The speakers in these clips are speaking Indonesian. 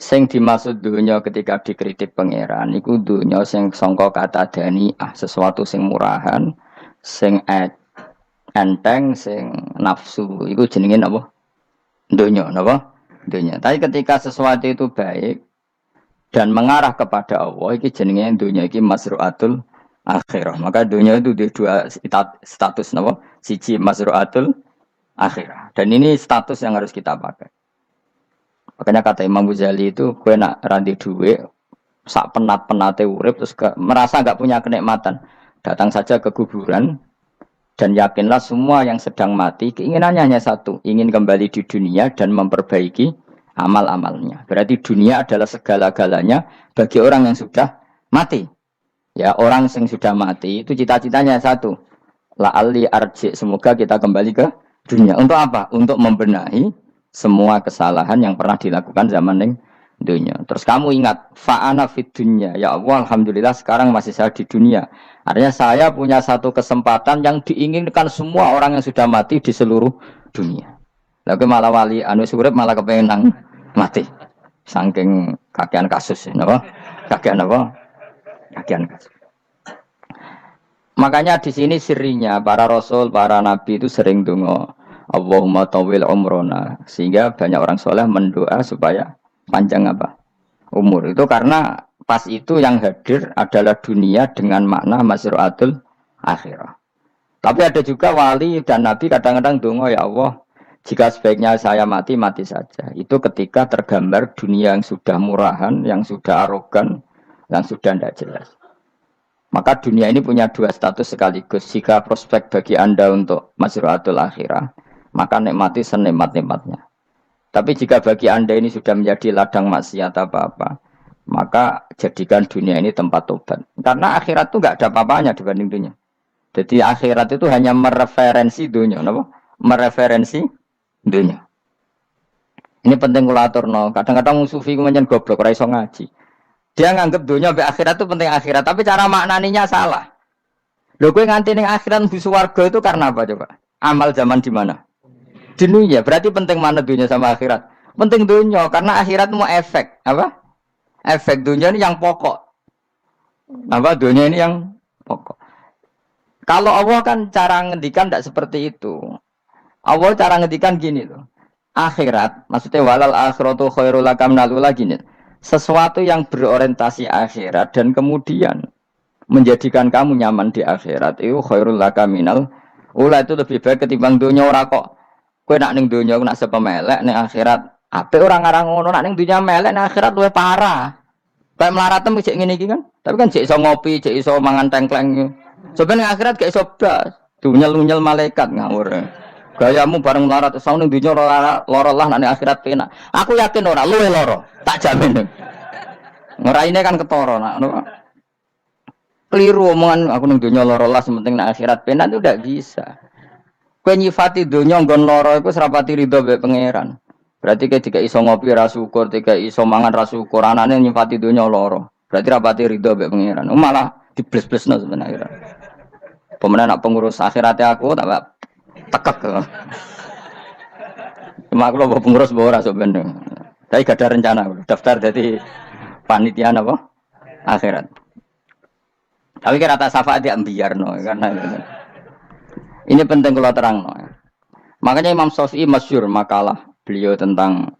Sing dimaksud dunya ketika dikritik pangeran iku dunya sing sangka kata daniah, sesuatu sing murahan, sing enteng, sing nafsu. Iku jenenge apa? Dunya, napa? Dunya. Tapi ketika sesuatu itu baik dan mengarah kepada Allah, iki jenenge dunya iki masruatul akhirah. Maka dunya itu di dua status napa? Siji masruatul akhirah. Dan ini status yang harus kita pakai. Makanya kata Imam Ghazali itu, gue nak ranti duit, sak penat-penate urip, terus merasa nggak punya kenikmatan. Datang saja ke kuburan, dan yakinlah semua yang sedang mati, keinginannya hanya satu, ingin kembali di dunia dan memperbaiki amal-amalnya. Berarti dunia adalah segala-galanya bagi orang yang sudah mati. Ya, orang yang sudah mati, itu cita-citanya satu. La'alli arji, semoga kita kembali ke dunia. Untuk apa? Untuk membenahi semua kesalahan yang pernah dilakukan zaman yang dunia. Terus kamu ingat, fa'ana fid dunya. Ya Allah, alhamdulillah sekarang masih saya di dunia. Artinya saya punya satu kesempatan yang diinginkan semua orang yang sudah mati di seluruh dunia. Lalu malah wali anu surip malah kepengen nang mati. Saking kakean kasus, napa? Kakean apa? Kakean kasus. Makanya di sini sirinya para rasul, para nabi itu sering donga Allahumma tawil umrona, sehingga banyak orang soleh mendoa supaya panjang apa umur. Itu karena pas itu yang hadir adalah dunia dengan makna masruatul akhirah. Tapi ada juga wali dan nabi kadang-kadang donga, ya Allah, jika sebaiknya saya mati, mati saja. Itu ketika tergambar dunia yang sudah murahan, yang sudah arogan, yang sudah tidak jelas. Maka dunia ini punya dua status sekaligus. Jika prospek bagi Anda untuk masruatul akhirah, maka nikmati senikmat-nikmatnya. Tapi jika bagi Anda ini sudah menjadi ladang maksiat apa-apa, maka jadikan dunia ini tempat tobat. Karena akhirat itu nggak ada apa-apanya dibanding dunia. Jadi akhirat itu hanya mereferensi dunia, apa? Mereferensi dunia. Ini penting kulatur, no. Kadang-kadang sufi kemudian goblok, ora iso ngaji. Dia nganggep dunia sampai akhirat itu penting akhirat, tapi cara maknaninya salah. Lho kowe nganti ning akhirat mlebu swarga itu karena apa coba? Amal zaman di mana? Di dunia. Berarti penting mana dunia sama akhirat? Penting dunia karena akhirat mau efek, apa? Efek dunia ini yang pokok. Apa dunia ini yang pokok. Kalau Allah kan cara ngendikan tidak seperti itu. Allah cara ngendikan gini loh. Akhirat, maksudnya walal akhiratu khairul lakam nalula gini. Sesuatu yang berorientasi akhirat dan kemudian menjadikan kamu nyaman di akhirat itu khairul laka minal ula, itu lebih baik ketimbang dunia. Ora kok kowe nak ning dunia nak sepemelek ning akhirat apik ora ngarang ngono, nak ning dunia melek ning akhirat luwih parah. Kayak melarat cek ngene iki kan. Tapi kan cek iso ngopi, cek iso mangan tengkleng. Sebenarnya akhirat gak iso blas. Dunyel-dunyel malaikat ngawur. Gayamu bareng melarat sak ning dunya lara lah nek akhirat penak. Aku yakin ora luwe lara, tak jamin. Ngeraine kan ketara nak keliru omongan aku ning dunya lara lah sementing nek akhirat penak itu ndak bisa. Kowe nyifati dunya nggon lara iku serapati ridho mbek pangeran. Berarti ketika iso ngopi ra syukur, ketika iso mangan ra syukur, anane nyifati dunya lara. Berarti rapati ridho mbek pangeran. Malah dibles-blesno sebenarnya. Pemenang nak pengurus akhiratnya aku tak tekek. Cuma aku loh pengurus bawa rasa bener. Tapi gak ada rencana daftar jadi panitia apa akhirat. Tapi kira tak syafaat dia biar no karena ini penting kalau terang no. Makanya Imam Syafi'i masyhur makalah beliau tentang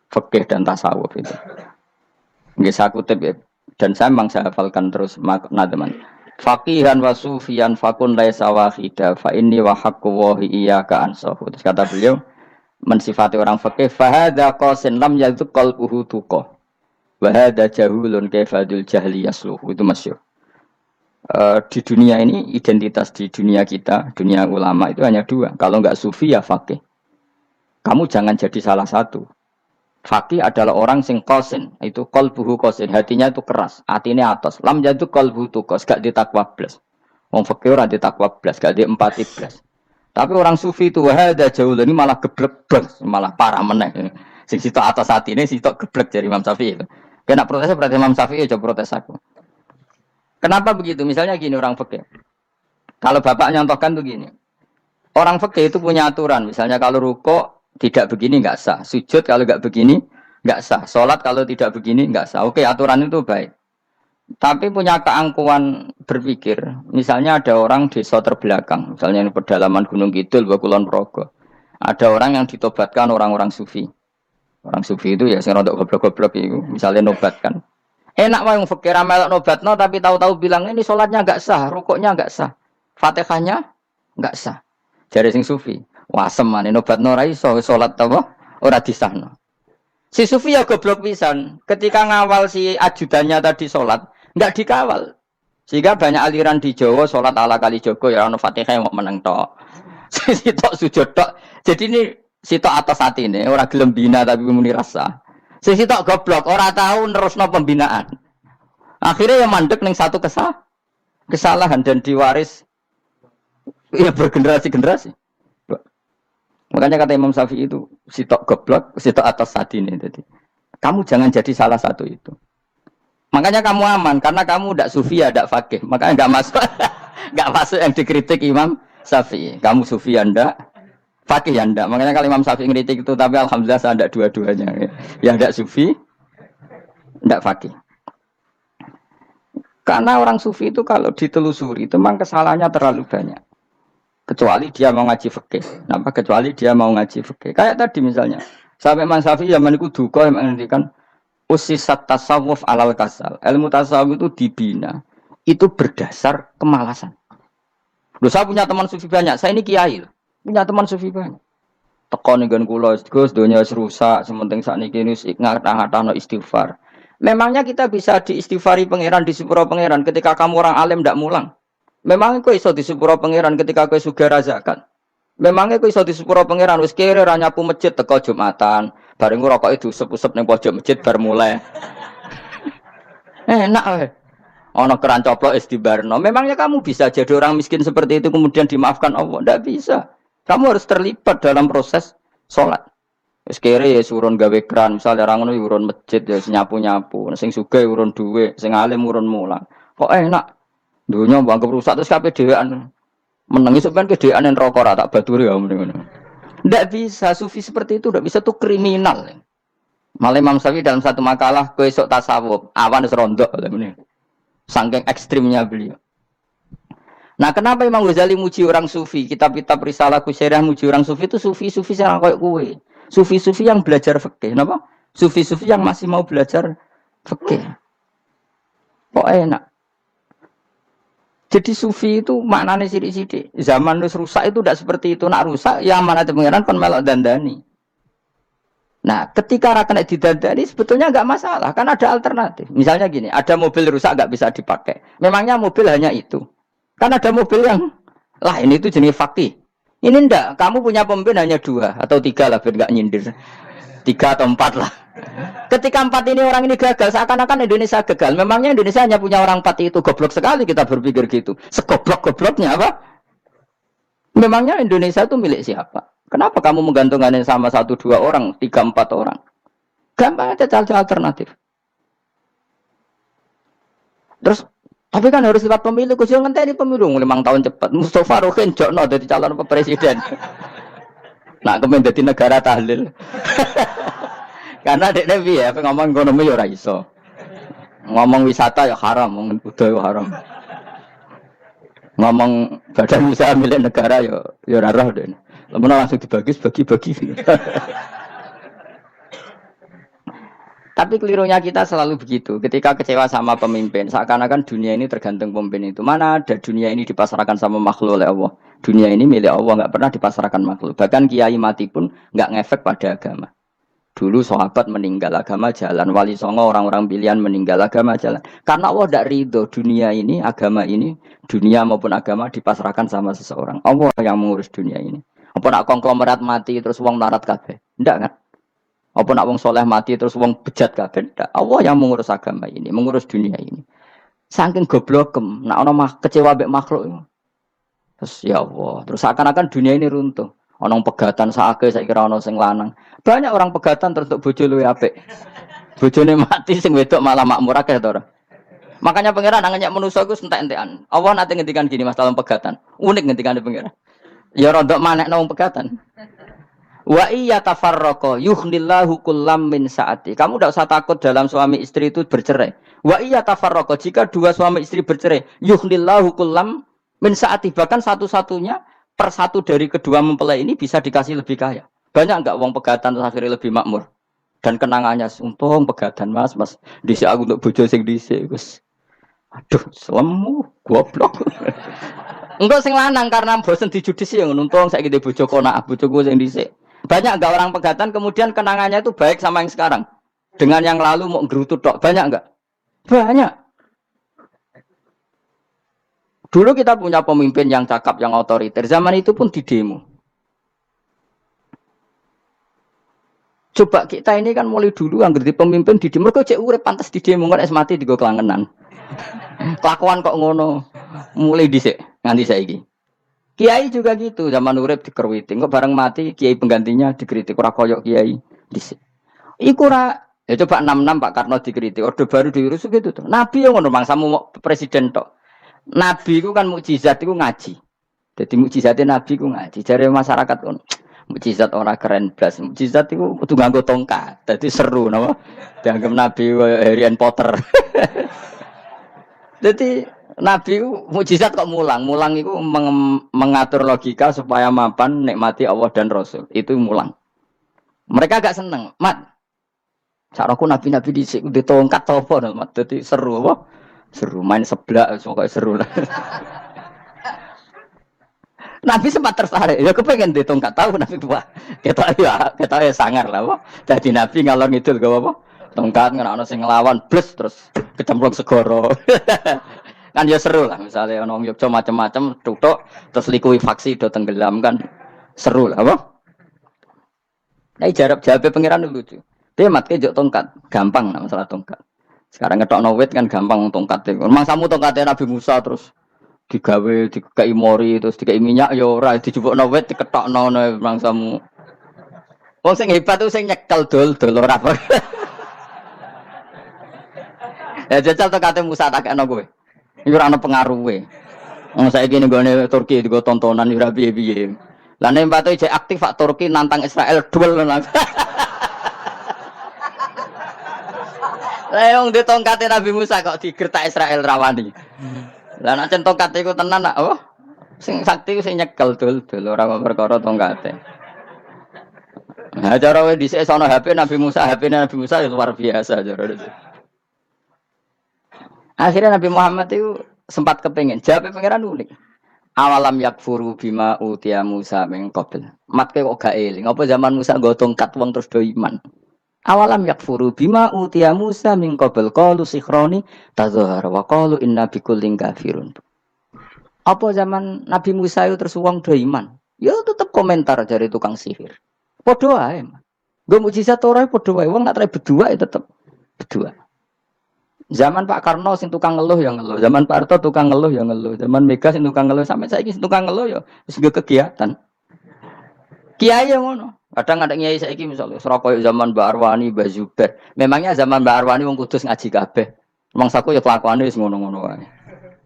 fikih dan tasawuf itu. Nggih saya kutip ya. Dan saya memang saya hafalkan terus makna teman. Faqihan wa sufiyan fakun laisa wahida fa inni wa haqqu wa iyyaka ansahu. Terus kata beliau mensifati orang fakih fa hadza qasin lam yadzuq qalbuhu tuqa. Wa hadza jahulun kaifadul jahli yasluhu. Itu masyhur. Di dunia ini identitas di dunia kita, dunia ulama itu hanya dua. Kalau enggak sufi ya fakih. Kamu jangan jadi salah satu. Fakih adalah orang sing qasin, itu qalbuhu qasin, hatinya itu keras, hatinya atas. Lam jadu qalbuhu tuqas, gak ditakwa blas. Wong fakih ora ditakwa blas, gak di empati blas. Tapi orang sufi itu wahada jauh ini malah geblek blas, malah parah meneh. Sing sitok atas hatine sitok geblek dari Imam Syafi'i. Kena protesnya berarti Imam Syafi'i aja protes aku. Kenapa begitu? Misalnya gini orang fakih. Kalau bapak nyontohkan tuh gini. Orang fakih itu punya aturan, misalnya kalau rukuk tidak begini nggak sah, sujud kalau nggak begini nggak sah. Sholat kalau tidak begini nggak sah. Oke, aturan itu baik. Tapi punya keangkuhan berpikir. Misalnya ada orang desa terbelakang, misalnya di pedalaman Gunung Kidul, Kulon Progo. Ada orang yang ditobatkan orang-orang sufi. Orang sufi itu ya sing rodok goblok-goblok itu, misalnya nobatkan. Enak wae wong fikir melok nobatno tapi tahu-tahu bilang ini sholatnya enggak sah, rukuknya enggak sah, Fatihahnya enggak sah. Jare sing sufi, wah semane nobatno ora iso salat apa ora disahno. Si sufi ya goblok pisan, ketika ngawal si ajudannya tadi salat, enggak dikawal. Sehingga banyak aliran di Jawa salat ala kali Jogo ya ono Fatihah mau meneng tok. Sitok sujud tok. Jadi ini sitok atas hati ini, ora gelem bina tapi muni rasa. Sisi tok goblok, ora tahu nerusno pembinaan. Akhirnya yang mandek ning satu kesalahan dan diwaris ya bergenerasi-generasi. Makanya kata Imam Syafi'i itu sitok goblok, sitok atas hati ini. Jadi kamu jangan jadi salah satu itu. Makanya kamu aman karena kamu ndak sufi ya ndak fakih. Makanya nggak masuk nggak masuk yang dikritik Imam Syafi'i. Kamu sufi ya ndak, fakih ya ndak. Makanya kalau Imam Syafi'i ngeritik itu, tapi alhamdulillah saya ndak dua-duanya. Ya ndak sufi, ndak fakih. Karena orang sufi itu kalau ditelusuri itu memang kesalahannya terlalu banyak. Kecuali dia mau ngaji fikih. Kenapa? Kecuali dia mau ngaji fikih. Kayak tadi misalnya, sampai Imam Syafi'i zaman itu duka yang menghentikan usisat tasawuf alal kasal. Ilmu tasawuf itu dibina. Itu berdasar kemalasan. Loh, saya punya teman sufi banyak. Saya ini kiai loh. Punya teman sufi banyak. Tekon dengan kula Gus dunia rusak, sementing sakniki ini ngatah-ngatahno istighfar. Memangnya kita bisa diistighfari pangeran di sepuro pangeran ketika kamu orang alim ndak mulang? Memangnya kowe iso di sepuro pangeran ketika kowe sugih zakat? Memangnya kowe iso di sepuro pangeran wis kere ra nyapu masjid teko Jumatan, bareng ngrokoke diusep-usep ning pojok masjid bar mulai. Enak wae. Ana keran coplok istibarno. Memangnya kamu bisa jadi orang miskin seperti itu kemudian dimaafkan Allah? Ndak bisa. Kamu harus terlibat dalam proses sholat. Wis kere ya urun gawe keran, misalnya orang ngono urun masjid ya nyapu-nyapu, sing sugih urun dhuwit, sing alim urun mulang. Kok enak? Dunya bangkep rusak terus kabeh dhewean. Menengi sampean ke dhewean neraka ra tak baturi ya ngono. Ndak bisa, sufi seperti itu ndak bisa, tuh kriminal. Malah Imam Syafi'i dalam satu makalah kowe esuk tasawuf, awan wis rondok ngene. Saking ekstrimnya beliau. Nah, kenapa Imam Ghazali muji orang sufi? Kitab-kitab risalah kusyariah muji orang sufi itu sufi-sufi yang kayak kowe. Sufi-sufi yang belajar fikih, napa? Sufi-sufi yang masih mau belajar fikih. Kok enak? Jadi sufi itu maknanya sidik-sidik. Zaman wis rusak itu tidak seperti itu. Nak rusak, ya amanat pengiran kon melok dandani. Nah, ketika rakan didandani sebetulnya nggak masalah, kan ada alternatif. Misalnya gini, ada mobil rusak nggak bisa dipakai. Memangnya mobil hanya itu? Kan ada mobil yang lain itu jenis fakih. Ini ndak, kamu punya pemimpin hanya 2 atau 3 lah, biar nggak nyindir. 3 atau 4 lah. Ketika 4 ini orang ini gagal, seakan-akan Indonesia gagal. Memangnya Indonesia hanya punya orang 4 itu, goblok sekali kita berpikir gitu. Segoblok-gobloknya apa? Memangnya Indonesia itu milik siapa? Kenapa kamu menggantungkannya sama 1-2 orang, 3-4 orang? Gampang aja cari alternatif. Terus, tapi kan harus lewat pemilu, khusus ngenteni pemilu 5 tahun cepat. Mustafa Rokin jokno jadi calon presiden. Nah, kemudian jadi negara tahlil. Karena dek Nabi ya, ngomong ekonomi ya ora iso. Ngomong wisata ya haram, ngomong budaya haram. Ngomong badan usaha milik negara ya ora roh deh. Lamun langsung dibagi-bagi. Tapi kelirunya kita selalu begitu. Ketika kecewa sama pemimpin, seakan-akan dunia ini tergantung pemimpin itu. Mana ada dunia ini dipasarkan sama makhluk oleh Allah. Dunia ini milik Allah, nggak pernah dipasarkan makhluk. Bahkan kiai mati pun nggak ngefek pada agama. Dulu sahabat meninggal agama jalan, wali songo orang-orang pilihan meninggal agama jalan. Karena Allah tidak ridho dunia ini, agama ini, dunia maupun agama dipasrahkan sama seseorang. Allah yang mengurus dunia ini. Apa nak konglomerat mati terus wong larat kabeh? Ndak kan? Apa nak wong soleh mati terus wong bejat kabeh? Ndak. Allah yang mengurus agama ini, mengurus dunia ini. Saking goblokem, nak ono kecewa mbek makhluk. Terus ya Allah, terus seakan-akan dunia ini runtuh. Ono pegatan saake saya kira ono sing lanang. Banyak orang pegatan terus untuk bojo luwe apik. Bojone mati sing wedok malah makmur akeh to ora. Makanya pangeran nanya manusa iku entek-entekan. Allah nate ngendikan gini Mas dalam pegatan. Unik ngendikan pangeran. Ya rodok manekno wong pegatan. Wa iya tafarraqa yughnillahu kullam min saati. Kamu tidak usah takut dalam suami istri itu bercerai. Wa iya tafarraqa jika dua suami istri bercerai, yughnillahu kullam min saati, bahkan satu-satunya per satu dari kedua mempelai ini bisa dikasih lebih kaya. Banyak enggak uang pegatan terus akhirnya lebih makmur? Dan kenangannya untung pegatan Mas, Mas dhisik aku untuk bojo sing dhisik wis. Aduh, selemu goblok. Enggak sing lanang karena bosen dijudisi yang untung saiki di bojo konak bojoku sing dhisik. Banyak enggak orang pegatan kemudian kenangannya itu baik sama yang sekarang. Dengan yang lalu mau ngerutut tok, banyak enggak? Banyak. Dulu kita punya pemimpin yang cakap, yang otoriter. Zaman itu pun di demo. Coba kita ini kan mulai dulu yang ngerti pemimpin di demo. Mereka cek urip pantas di demo, nggak es mati di go kelangenan. Kelakuan kok ngono. Mulai dhisik nganti saiki. Kiai juga gitu, zaman urip dikerwiti. Kok bareng mati kiai penggantinya dikritik ora koyok kiai dhisik. Iku ora ya coba 66 Pak Karno dikritik, orde baru diurus gitu tuh. Nabi yang ngono mangsamu presiden tok. Nabi ku kan mukjizat iku ngaji. Jadi mukjizatnya Nabi ku ngaji. Jare masyarakat ngono. Mukjizat orang keren blas. Mukjizat itu kudu nganggo tongkat. Dadi seru napa? Dianggap Nabi Harry Potter. Jadi Nabi mukjizat kok mulang. Mulang itu mengatur logika supaya mapan nikmati Allah dan Rasul. Itu mulang. Mereka agak seneng. Mat. Caraku Nabi-nabi dhisik di tongkat apa Mat. Dadi seru apa? Seru main seblak pokoke seru lah. Nabi sempat tertarik, ya kepengen di tongkat tahu Nabi tua. Kita ya sangar lah, wah. Jadi Nabi ngalor ngidul gak apa? Tongkat nggak sing ngelawan, blus terus kecemplung segoro. Kan ya seru lah, misalnya orang Yogyo macam-macam, tutuk terus likuifaksi do tenggelam kan, seru lah, apa? Nah, jawab pengiran lucu. Dia matke jok tongkat, gampang lah masalah tongkat. Sekarang ngetok wit kan gampang tongkat. Memang samu tongkatnya Nabi Musa terus. Digawe dikai mori terus dikai minyak ya ora dijupukno wit diketokno mangsamu. Wong sing hebat tuh sing nyekel dol ora apa. Ya jajal to kate Musa takekno kowe. Iku ora ana pengaruhe. Wong saiki ning gone Turki digo tontonan ora piye-piye. Lah nek mbate jek aktif Pak Turki nantang Israel duel nang. Lah wong ditongkate Nabi Musa kok digertak Israel rawani. Lah nek tongkat iku tenan nak oh sing sakti sing nyekel dul ora perkara tongkate. Nah cara wae dhisik sono HP Nabi Musa ya luar biasa cara. Akhirnya Nabi Muhammad itu sempat kepengin jawab pangeran unik. Awalam yakfuru bima utiya Musa min qabl. Matke kok gak eling apa zaman Musa nggo tongkat wong terus do iman. Awalam yakfuru bima utiya Musa min qabl qalu sikhroni tazahara wa qalu inna bikullin kafirun. Apa zaman Nabi Musa itu terus wong do iman? Ya tetep komentar dari tukang sihir. Padha wae. Nggo mukjizat ora padha wae wong nak berdua ya tetep berdua. Zaman Pak Karno sing tukang ngeluh ya ngeluh, zaman Pak Harto tukang ngeluh ya ngeluh, zaman Mega sing tukang ngeluh sampai saiki sing tukang ngeluh ya wis kegiatan. Kiai yang ngono. Kadang ada kiai saiki misalnya Surabaya zaman Mbak Arwani, Mbak Zubair. Memangnya zaman Mbak Arwani wong kudus ngaji kabeh. Mangsaku ya kelakuane wis ngono-ngono wae.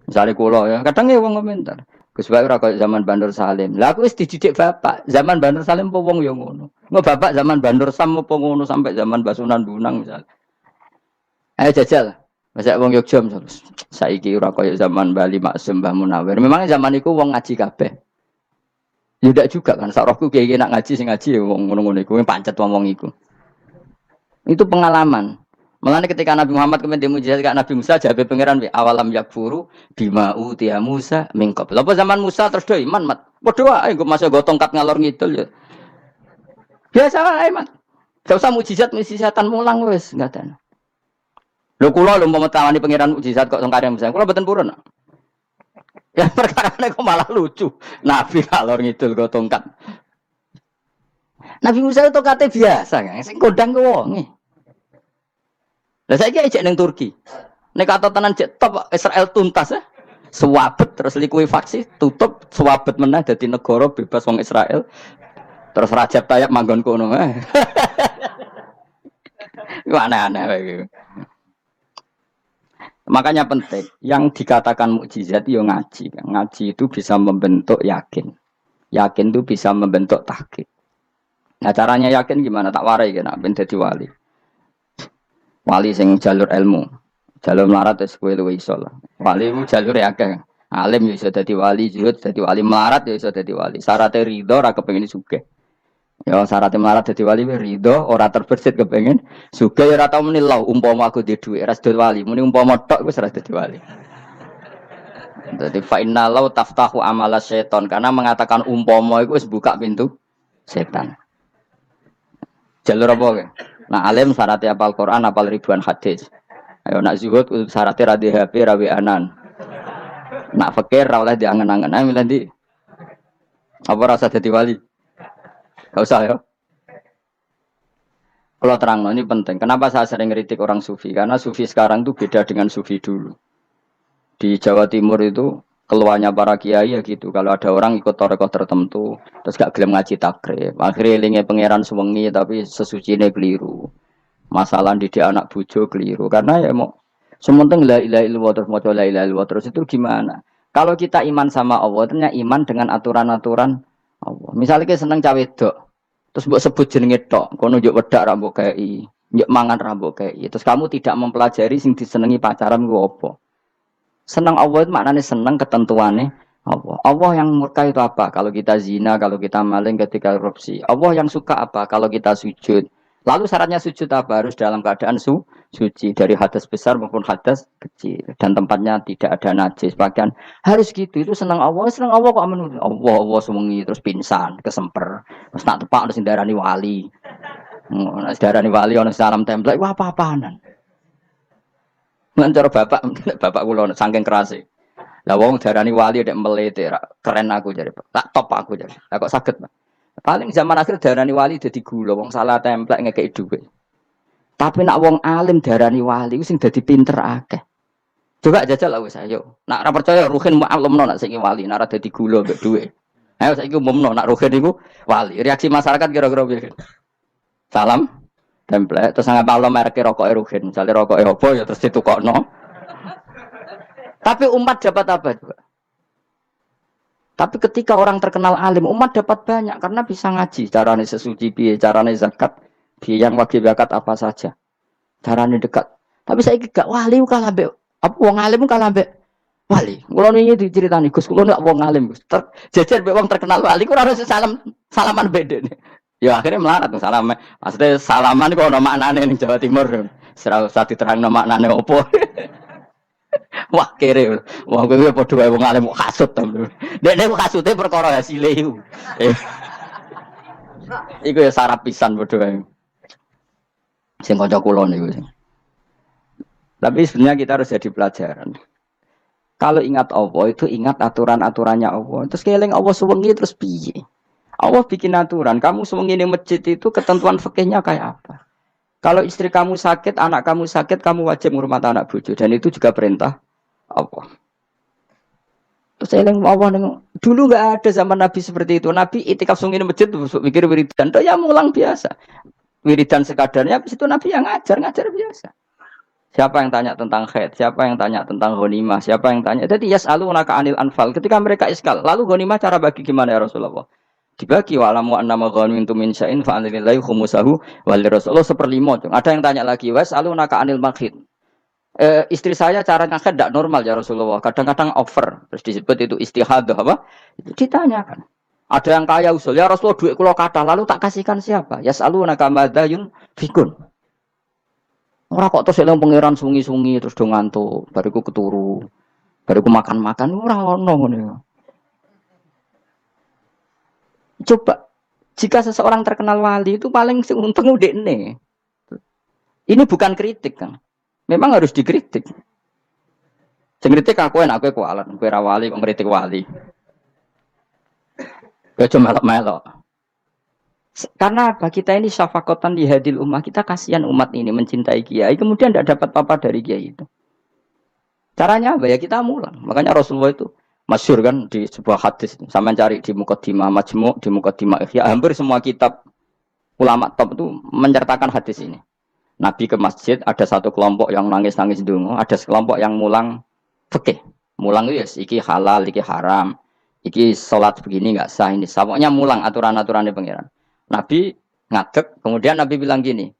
Misale kula ya, kadang ya wong komentar. Gus Bae ora kaya zaman Bandur Salim. Lah aku wis dididik bapak, zaman Bandur Salim apa wong ya ngono. Engko bapak zaman Bandur Sam apa ngono sampai zaman Basunan Bunang misal. Ayo jajal. Masa wong Yogya misalnya saiki ora kaya zaman Bali Maksum Mbah Munawir. Memangnya zaman iku wong ngaji kabeh. Ya ndak juga kan, sakrohku kiai nak ngaji sing ngaji wong ngono-ngono iku pancet wong iku. Itu pengalaman. Mulane ketika Nabi Muhammad kemudian mujizat Nabi Musa jawab pangeran we awalam yakfuru bima utiya Musa min qabl. Apa zaman Musa terus do iman mat. Padha wae engko masih go tongkat ngalor ngidul ya. Biasa wae mat. Gak usah mujizatan mulang wis ngaten. Lho kula lho umpama tawani pangeran mujizat kok tongkat Musa. Kula mboten purun. Ya perkara kok malah lucu. Nabi kalor ngidul go tongkat. Nabi Musa itu tongkate biasa kan, sing kondang ke wonge. Lah saiki ejek ning Turki. Nek kata tenan jek top Israel tuntas ya. Suwabet terus likuifaksi, tutup suwabet meneh dadi negara bebas wong Israel. Terus Rajab Tayyip manggon kono. Iku aneh-aneh iki. Makanya penting, yang dikatakan mukjizat itu ngaji. Ngaji itu bisa membentuk yakin. Yakin itu bisa membentuk tahqiq. Nah caranya yakin gimana? Tak warai kan, ben dadi wali. Wali sing jalur ilmu, jalur melarat wis kowe luwih iso lah. Wali ku jalur akeh. Alim ya iso dadi wali, zuhud dadi wali, melarat ya iso dadi wali. Syaratnya ridho ora kepengin sugih. Ya syaratnya melarat dadi wali ridho ora terbersit kepengin sugih ya ora tau muni lho umpama aku duwe dhuwit ora dadi wali. Muni umpama tok wis ora dadi wali. Jadi fa inna lau taftahu amala seton karena mengatakan umpama itu wis buka pintu setan. Jalur apa ke? Nah alim syaratnya apal Quran, apal ribuan hadis. Ayo nak zuhud syaratnya radhi HP, rawi anan. Nak fakir ra oleh diangen-angen. Ayo nanti apa rasa jadi wali? Gak usah ya. Kalau terang ini penting. Kenapa saya sering kritik orang sufi? Karena sufi sekarang tuh beda dengan sufi dulu. Di Jawa Timur itu keluarnya para kiai ya gitu. Kalau ada orang ikut torekoh tertentu, terus gak gelem ngaji takrib. Akhirnya linge pangeran suwengi tapi sesucine keliru. Masalah didik anak bojo keliru. Karena ya mau sementing la ilaha illallah terus maca la ilaha illallah terus itu gimana? Kalau kita iman sama Allah, ternyata iman dengan aturan-aturan Allah. Misalnya kita seneng cawe dok, terus mbok sebut jenenge tok, kono njuk wedak ra mbok kei, njuk mangan ra mbok kei. Terus kamu tidak mempelajari sing disenengi pacaran ku apa? Senang Allah itu maknanya senang ketentuannya Allah. Allah yang murka itu apa? Kalau kita zina, kalau kita maling, ketika korupsi. Allah yang suka apa? Kalau kita sujud. Lalu syaratnya sujud apa? Harus dalam keadaan suci dari hadas besar maupun hadas kecil dan tempatnya tidak ada najis. Bahkan harus gitu. Itu senang Allah kok aman. Allah semengi terus pingsan, kesemper. Terus tak tepak harus darani wali. Darani wali ono salam template. Wah apa-apaanan. Lancar bapak kula saking kerase. Lah wong darani wali nek melete keren aku jare. Tak top aku jare. Lah kok saged, Pak. Paling zaman akhir darani wali dadi gula wong salah templek ngekeki dhuwit. Tapi nak wong alim darani wali sing dadi pinter akeh. Coba jajal lah wis ayo. Nak ora percaya ruhin maklumno nak saiki wali, nak ora dadi gula mbek dhuwit. Ayo saiki umumno nak ruhin iku wali. Reaksi masyarakat kira-kira piye? Salam template terus nggak maklum merek rokok erugen misalnya rokok apa ya terus ditukokno. Tapi umat dapat apa juga? Tapi ketika orang terkenal alim umat dapat banyak karena bisa ngaji carane sesuci piye carane zakat piye yang wajib zakat apa saja carane dekat. Tapi saya gak wali kalah mbek apa wong alim kalah mbek wali. Kulo niki diceritani Gus kulo nek wong alim Gus jejer mbek wong terkenal wali kulo harus salaman beda nih. Ya akhirnya melarat tuh salam. Maksudnya salaman kok ono maknane ning Jawa Timur. Ora usah diterangno maknane opo. Wah kere. Wah kowe padha wae wong alim kok kasut to. Dekne kok kasute perkara hasile iku. Iku ya sarap pisan padha wae. Sing kanca kula niku. Tapi sebenarnya kita harus jadi pelajaran. Kalau ingat Allah itu ingat aturan-aturannya Allah. Terus keling Allah suwengi terus piye? Allah bikin aturan, kamu semengi masjid itu ketentuan fikihnya kayak apa? Kalau istri kamu sakit, anak kamu sakit, kamu wajib menghormati anak bojo dan itu juga perintah Allah. Terus saya Allah dulu nggak ada zaman Nabi seperti itu. Nabi itikaf sungi masjid tuh mikir wiridan, ya mulang biasa. Wiridan sekadarnya, habis itu Nabi yang ngajar biasa. Siapa yang tanya tentang haid, siapa yang tanya tentang ghanimah, siapa yang tanya. Jadi yas'alunaka anil anfal. Ketika mereka iskal, lalu ghanimah cara bagi gimana ya Rasulullah? Dibagi wa alamu annama ghanimtum min syai'in fa anlillahi khumusahu wal rasulullah 1/5. Ada yang tanya lagi, "Was alunaka anil makhid." Istri saya cara ngakad tidak normal ya Rasulullah. Kadang-kadang over. Terus disebut itu istihadah apa? Ditanyakan. Ada yang kaya usul, ya Rasulullah duit kula kathah lalu tak kasihkan siapa? Yasalunaka madzayun fikun. Ora kok terus eling pangeran sungi-sungi terus do ngantuk, bariku keturu. Bariku makan-makan ora ono ngono. Coba, jika seseorang terkenal wali itu paling untung udekne. Ini bukan kritik kan. Memang harus dikritik. Sing kritik aku enak kowe kualan, kowe ra wali kok ngritik wali. Kowe cuma melok-melok. Karena apa? Kita ini syafaqatan di hadil ummah, kita kasihan umat ini mencintai kiai, kemudian tidak dapat apa dari kiai itu. Caranya apa ya kita mulang. Makanya Rasulullah itu masyhur kan di sebuah hadis sama cari di Muqaddimah Majmu' di Muqaddimah Ihya hampir semua kitab ulama top itu menceritakan hadis ini. Nabi ke masjid ada satu kelompok yang nangis-nangis donga, ada sekelompok yang mulang fikih. Mulang itu ya iki halal, iki haram. Iki salat begini enggak sah ini. Pokoknya mulang aturan-aturannya pangeran. Nabi ngadeg. Kemudian Nabi bilang gini,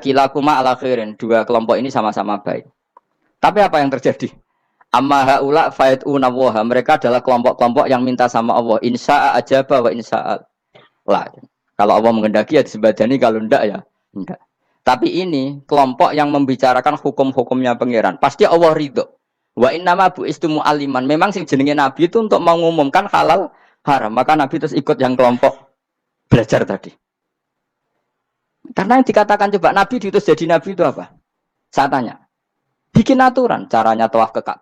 kilakuma ala khairin, dua kelompok ini sama-sama baik. Tapi apa yang terjadi? Amma haula fayatuna waha, mereka adalah kelompok-kelompok yang minta sama Allah, insya'a ajaba wa insya'a la. Kalau Allah menghendaki ya disebadani, kalau ndak ya enggak. Tapi ini kelompok yang membicarakan hukum-hukumnya pangeran, pasti Allah ridho. Wa innama bu'istu mu'alliman, memang sing jenenge nabi itu untuk mengumumkan halal haram, maka nabi terus ikut yang kelompok belajar tadi. Karena yang dikatakan coba nabi diutus jadi nabi itu apa? Saya tanya, bikin aturan caranya tawaf ke Ka'bah.